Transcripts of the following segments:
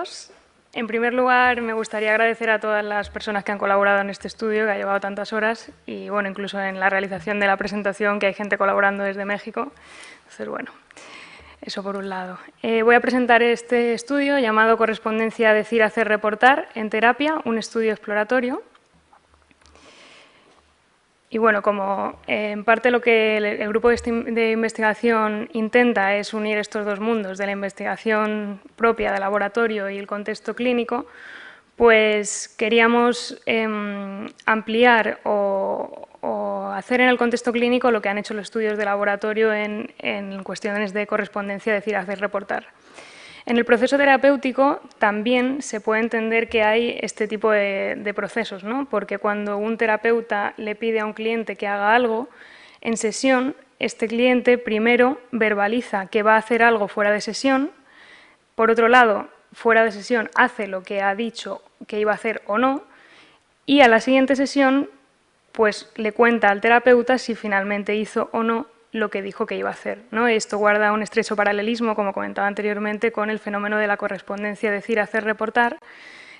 todos. En primer lugar, me gustaría agradecer a todas las personas que han colaborado en este estudio, que ha llevado tantas horas, y bueno, incluso en la realización de la presentación, que hay gente colaborando desde México. Entonces, bueno, eso por un lado. Voy a presentar este estudio llamado Correspondencia Decir, Hacer, Reportar en Terapia, un estudio exploratorio. Y bueno, como en parte lo que el grupo de investigación intenta es unir estos dos mundos de la investigación propia de laboratorio y el contexto clínico, pues queríamos ampliar o hacer en el contexto clínico lo que han hecho los estudios de laboratorio en cuestiones de correspondencia, decir, hacer, reportar. En el proceso terapéutico también se puede entender que hay este tipo de procesos, ¿no? Porque cuando un terapeuta le pide a un cliente que haga algo, en sesión este cliente primero verbaliza que va a hacer algo fuera de sesión, por otro lado, fuera de sesión hace lo que ha dicho que iba a hacer o no, y a la siguiente sesión pues le cuenta al terapeuta si finalmente hizo o no lo que dijo que iba a hacer, ¿no? Esto guarda un estrecho paralelismo, como comentaba anteriormente, con el fenómeno de la correspondencia decir, hacer, reportar,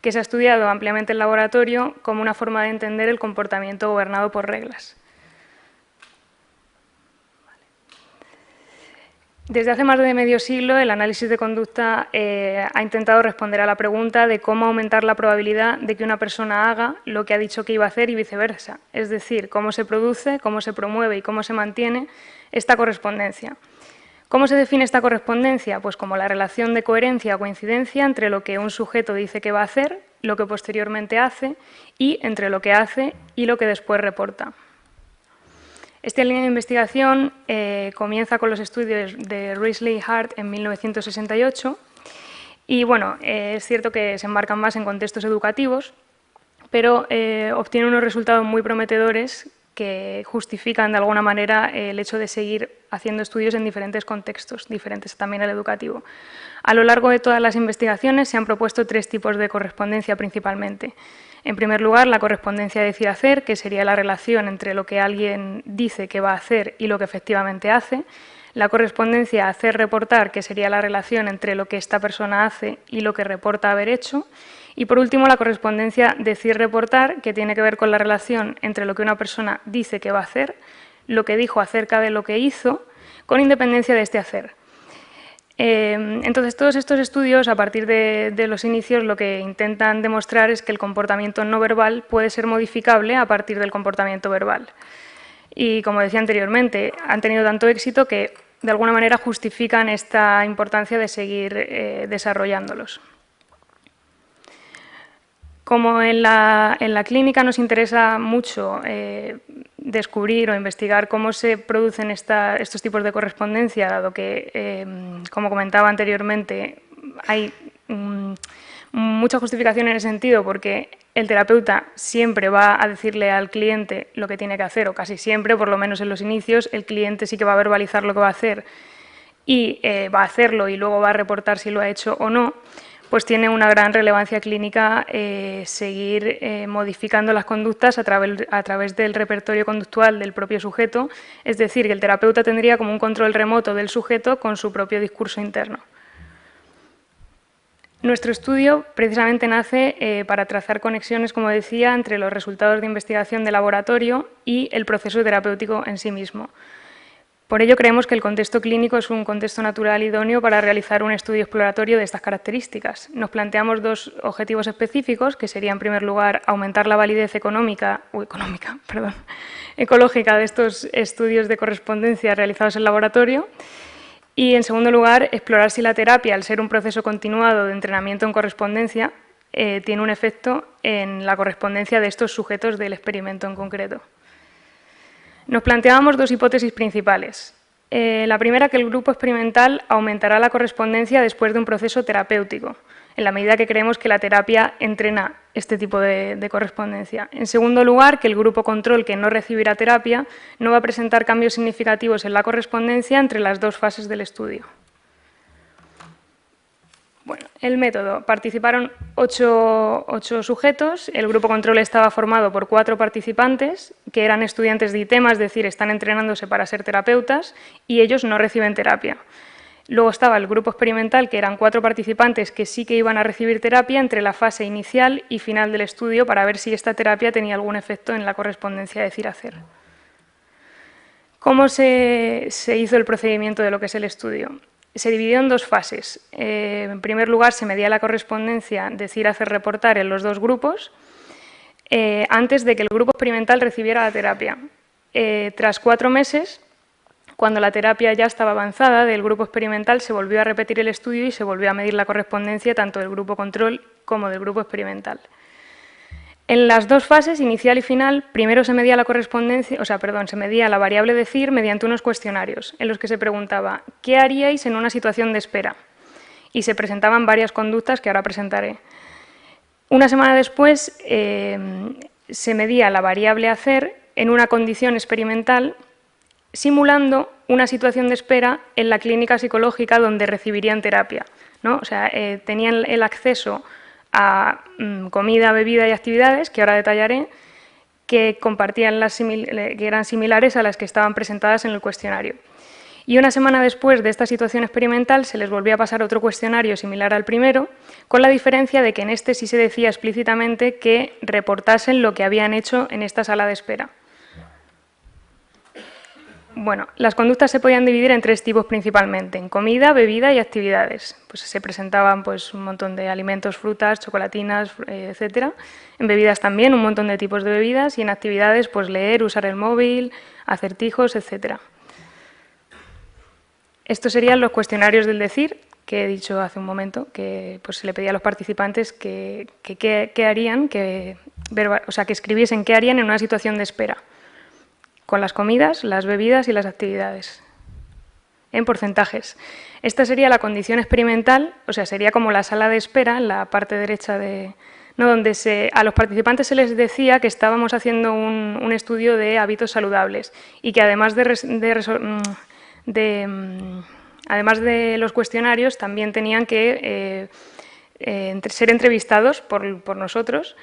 que se ha estudiado ampliamente en laboratorio como una forma de entender el comportamiento gobernado por reglas. Desde hace más de medio siglo, el análisis de conducta ha intentado responder a la pregunta de cómo aumentar la probabilidad de que una persona haga lo que ha dicho que iba a hacer y viceversa, es decir, cómo se produce, cómo se promueve y cómo se mantiene esta correspondencia. ¿Cómo se define esta correspondencia? Pues como la relación de coherencia o coincidencia entre lo que un sujeto dice que va a hacer, lo que posteriormente hace y entre lo que hace y lo que después reporta. Esta línea de investigación comienza con los estudios de Risley y Hart en 1968 y bueno, es cierto que se enmarcan más en contextos educativos, pero obtiene unos resultados muy prometedores que justifican de alguna manera el hecho de seguir haciendo estudios en diferentes contextos, diferentes también al educativo. A lo largo de todas las investigaciones se han propuesto tres tipos de correspondencia principalmente. En primer lugar, la correspondencia decir-hacer, que sería la relación entre lo que alguien dice que va a hacer y lo que efectivamente hace. La correspondencia hacer-reportar, que sería la relación entre lo que esta persona hace y lo que reporta haber hecho. Y por último, la correspondencia decir-reportar, que tiene que ver con la relación entre lo que una persona dice que va a hacer, lo que dijo acerca de lo que hizo, con independencia de este hacer. Entonces, todos estos estudios, a partir de los inicios, lo que intentan demostrar es que el comportamiento no verbal puede ser modificable a partir del comportamiento verbal. Y, como decía anteriormente, han tenido tanto éxito que, de alguna manera, justifican esta importancia de seguir desarrollándolos. Como en la clínica nos interesa mucho descubrir o investigar cómo se producen estos tipos de correspondencia, dado que, como comentaba anteriormente, hay mucha justificación en ese sentido, porque el terapeuta siempre va a decirle al cliente lo que tiene que hacer, o casi siempre, por lo menos en los inicios, el cliente sí que va a verbalizar lo que va a hacer y va a hacerlo y luego va a reportar si lo ha hecho o no. Pues tiene una gran relevancia clínica seguir modificando las conductas a través del repertorio conductual del propio sujeto, es decir, que el terapeuta tendría como un control remoto del sujeto con su propio discurso interno. Nuestro estudio precisamente nace para trazar conexiones, como decía, entre los resultados de investigación de laboratorio y el proceso terapéutico en sí mismo. Por ello, creemos que el contexto clínico es un contexto natural idóneo para realizar un estudio exploratorio de estas características. Nos planteamos dos objetivos específicos, que serían, en primer lugar, aumentar la validez ecológica de estos estudios de correspondencia realizados en laboratorio, y, en segundo lugar, explorar si la terapia, al ser un proceso continuado de entrenamiento en correspondencia, tiene un efecto en la correspondencia de estos sujetos del experimento en concreto. Nos planteábamos dos hipótesis principales. La primera, que el grupo experimental aumentará la correspondencia después de un proceso terapéutico, en la medida que creemos que la terapia entrena este tipo de correspondencia. En segundo lugar, que el grupo control, que no recibirá terapia, no va a presentar cambios significativos en la correspondencia entre las dos fases del estudio. Bueno, el método. Participaron 8 sujetos. El grupo control estaba formado por 4 participantes que eran estudiantes de ITEMA, es decir, están entrenándose para ser terapeutas y ellos no reciben terapia. Luego estaba el grupo experimental, que eran 4 participantes que sí que iban a recibir terapia entre la fase inicial y final del estudio para ver si esta terapia tenía algún efecto en la correspondencia decir-hacer. ¿Cómo se hizo el procedimiento de lo que es el estudio? Se dividió en 2 fases. En primer lugar, se medía la correspondencia decir-hacer-reportar en los 2 grupos antes de que el grupo experimental recibiera la terapia. Tras 4 meses, cuando la terapia ya estaba avanzada del grupo experimental, se volvió a repetir el estudio y se volvió a medir la correspondencia tanto del grupo control como del grupo experimental. En las 2 fases, inicial y final, primero se medía la correspondencia, se medía la variable decir mediante unos cuestionarios en los que se preguntaba ¿qué haríais en una situación de espera? Y se presentaban varias conductas que ahora presentaré. Una semana después se medía la variable hacer en una condición experimental simulando una situación de espera en la clínica psicológica donde recibirían terapia, ¿no? O sea, tenían el acceso a comida, bebida y actividades, que ahora detallaré, que compartían que eran similares a las que estaban presentadas en el cuestionario. Y una semana después de esta situación experimental se les volvió a pasar otro cuestionario similar al primero, con la diferencia de que en este sí se decía explícitamente que reportasen lo que habían hecho en esta sala de espera. Bueno, las conductas se podían dividir en 3 tipos principalmente, en comida, bebida y actividades. Pues se presentaban pues, un montón de alimentos, frutas, chocolatinas, etcétera. En bebidas también, un montón de tipos de bebidas y en actividades, pues leer, usar el móvil, acertijos, etcétera. Estos serían los cuestionarios del decir, que he dicho hace un momento, que pues, se le pedía a los participantes que harían, que escribiesen qué harían en una situación de espera, con las comidas, las bebidas y las actividades, en porcentajes. Esta sería la condición experimental, o sea, sería como la sala de espera, en la parte derecha donde a los participantes se les decía que estábamos haciendo un estudio de hábitos saludables y que además además de los cuestionarios también tenían que ser entrevistados por nosotros.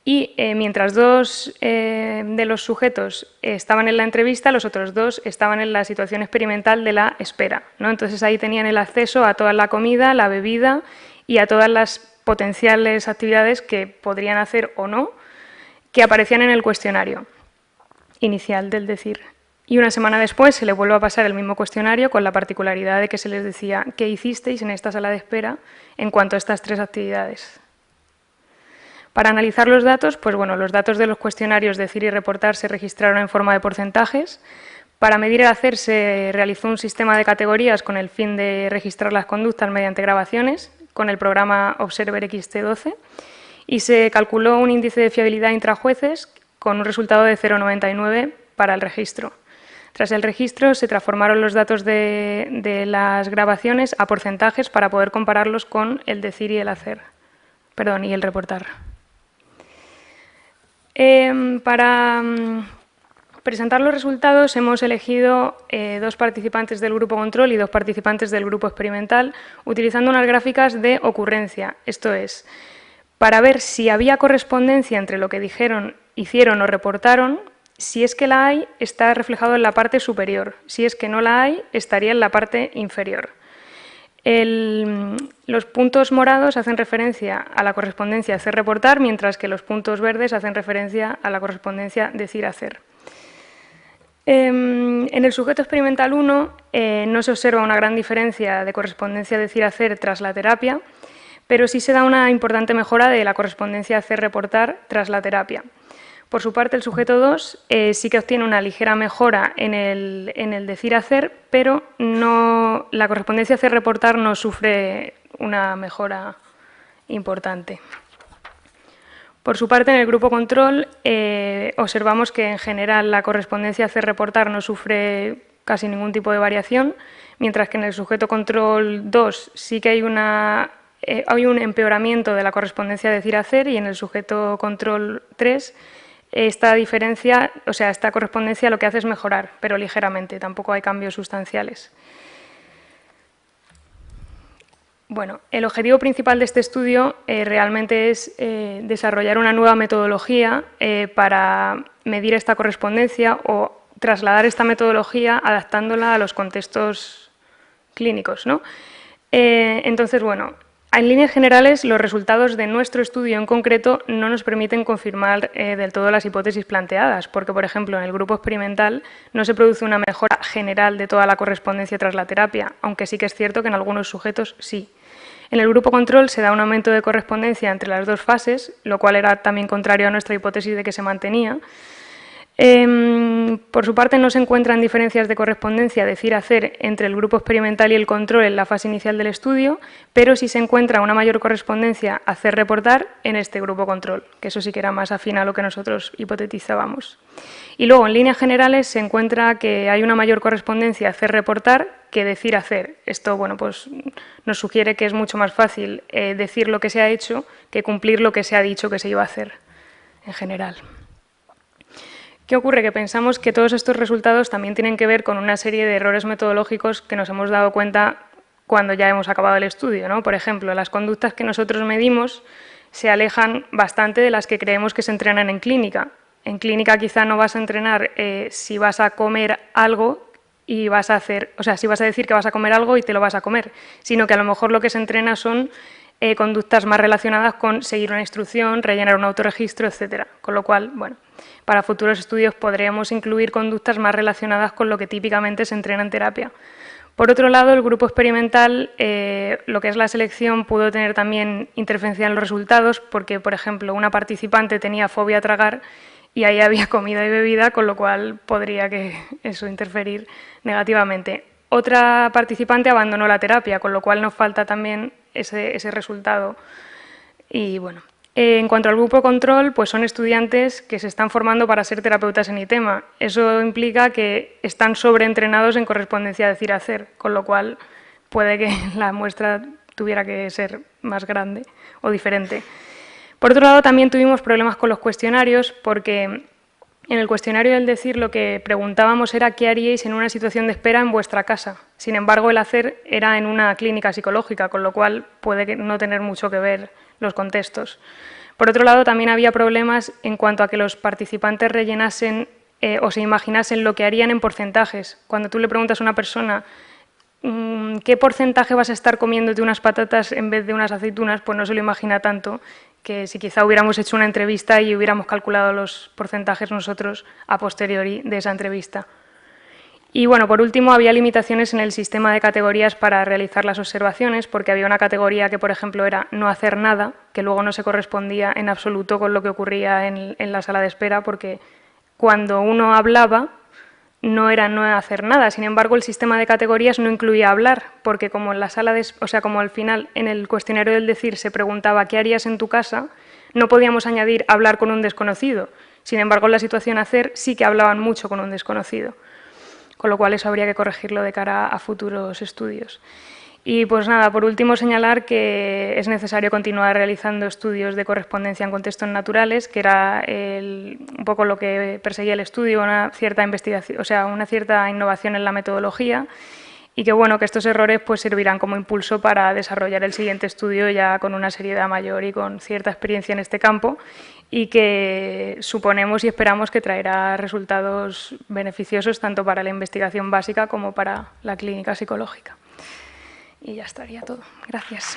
Y mientras 2 de los sujetos estaban en la entrevista, los otros 2 estaban en la situación experimental de la espera, ¿no? Entonces ahí tenían el acceso a toda la comida, la bebida y a todas las potenciales actividades que podrían hacer o no, que aparecían en el cuestionario inicial del decir. Y una semana después se les vuelve a pasar el mismo cuestionario con la particularidad de que se les decía qué hicisteis en esta sala de espera en cuanto a estas 3 actividades. Para analizar los datos, pues bueno, los datos de los cuestionarios decir y reportar se registraron en forma de porcentajes. Para medir el hacer se realizó un sistema de categorías con el fin de registrar las conductas mediante grabaciones con el programa Observer XT12 y se calculó un índice de fiabilidad intrajueces con un resultado de 0,99 para el registro. Tras el registro se transformaron los datos de las grabaciones a porcentajes para poder compararlos con el decir y el hacer, y el reportar. Para presentar los resultados hemos elegido 2 participantes del grupo control y 2 participantes del grupo experimental utilizando unas gráficas de ocurrencia, esto es, para ver si había correspondencia entre lo que dijeron, hicieron o reportaron. Si es que la hay, está reflejado en la parte superior, si es que no la hay, estaría en la parte inferior. Los puntos morados hacen referencia a la correspondencia hacer-reportar, mientras que los puntos verdes hacen referencia a la correspondencia decir-hacer. En el sujeto experimental 1 no se observa una gran diferencia de correspondencia decir-hacer tras la terapia, pero sí se da una importante mejora de la correspondencia hacer-reportar tras la terapia. Por su parte, el sujeto 2 sí que obtiene una ligera mejora en el decir-hacer, pero la correspondencia hacer-reportar no sufre una mejora importante. Por su parte, en el grupo control observamos que en general la correspondencia hacer-reportar no sufre casi ningún tipo de variación, mientras que en el sujeto control 2 sí que hay un empeoramiento de la correspondencia decir-hacer y en el sujeto control 3 esta correspondencia lo que hace es mejorar, pero ligeramente, tampoco hay cambios sustanciales. Bueno, el objetivo principal de este estudio realmente es desarrollar una nueva metodología para medir esta correspondencia o trasladar esta metodología adaptándola a los contextos clínicos, ¿no? Entonces, bueno, en líneas generales, los resultados de nuestro estudio en concreto no nos permiten confirmar del todo las hipótesis planteadas, porque, por ejemplo, en el grupo experimental no se produce una mejora general de toda la correspondencia tras la terapia, aunque sí que es cierto que en algunos sujetos sí. En el grupo control se da un aumento de correspondencia entre las dos fases, lo cual era también contrario a nuestra hipótesis de que se mantenía. Por su parte, no se encuentran diferencias de correspondencia, decir-hacer, entre el grupo experimental y el control en la fase inicial del estudio, pero sí se encuentra una mayor correspondencia hacer-reportar en este grupo control, que eso sí que era más afín a lo que nosotros hipotetizábamos. Y luego, en líneas generales, se encuentra que hay una mayor correspondencia hacer-reportar que decir-hacer. Esto, bueno, pues nos sugiere que es mucho más fácil decir lo que se ha hecho que cumplir lo que se ha dicho que se iba a hacer, en general. ¿Qué ocurre? Que pensamos que todos estos resultados también tienen que ver con una serie de errores metodológicos que nos hemos dado cuenta cuando ya hemos acabado el estudio, ¿no? Por ejemplo, las conductas que nosotros medimos se alejan bastante de las que creemos que se entrenan en clínica. En clínica quizá no vas a entrenar si vas a comer algo y vas a hacer, o sea, si vas a decir que vas a comer algo y te lo vas a comer, sino que a lo mejor lo que se entrena son conductas más relacionadas con seguir una instrucción, rellenar un autorregistro, etcétera. Con lo cual, bueno, para futuros estudios podríamos incluir conductas más relacionadas con lo que típicamente se entrena en terapia. Por otro lado, el grupo experimental, lo que es la selección, pudo tener también interferencia en los resultados porque, por ejemplo, una participante tenía fobia a tragar y ahí había comida y bebida, con lo cual podría que eso interferir negativamente. Otra participante abandonó la terapia, con lo cual nos falta también ese resultado. Y bueno, en cuanto al grupo control, pues son estudiantes que se están formando para ser terapeutas en ITEMA. Eso implica que están sobreentrenados en correspondencia decir-hacer, con lo cual puede que la muestra tuviera que ser más grande o diferente. Por otro lado, también tuvimos problemas con los cuestionarios porque en el cuestionario del decir lo que preguntábamos era qué haríais en una situación de espera en vuestra casa. Sin embargo, el hacer era en una clínica psicológica, con lo cual puede no tener mucho que ver los contextos. Por otro lado, también había problemas en cuanto a que los participantes rellenasen o se imaginasen lo que harían en porcentajes. Cuando tú le preguntas a una persona ¿qué porcentaje vas a estar comiéndote unas patatas en vez de unas aceitunas? Pues no se lo imagina tanto que si quizá hubiéramos hecho una entrevista y hubiéramos calculado los porcentajes nosotros a posteriori de esa entrevista. Y bueno, por último, había limitaciones en el sistema de categorías para realizar las observaciones, porque había una categoría que, por ejemplo, era no hacer nada, que luego no se correspondía en absoluto con lo que ocurría en la sala de espera, porque cuando uno hablaba no era no hacer nada. Sin embargo, el sistema de categorías no incluía hablar, porque como en la sala como al final en el cuestionario del decir se preguntaba ¿qué harías en tu casa?, no podíamos añadir hablar con un desconocido. Sin embargo, en la situación hacer sí que hablaban mucho con un desconocido. Con lo cual eso habría que corregirlo de cara a futuros estudios. Y pues nada, por último señalar que es necesario continuar realizando estudios de correspondencia en contextos naturales, que era un poco lo que perseguía el estudio, una cierta investigación, o sea, una cierta innovación en la metodología, y que bueno, que estos errores pues servirán como impulso para desarrollar el siguiente estudio ya con una seriedad mayor y con cierta experiencia en este campo, y que suponemos y esperamos que traerá resultados beneficiosos tanto para la investigación básica como para la clínica psicológica. Y ya estaría todo. Gracias.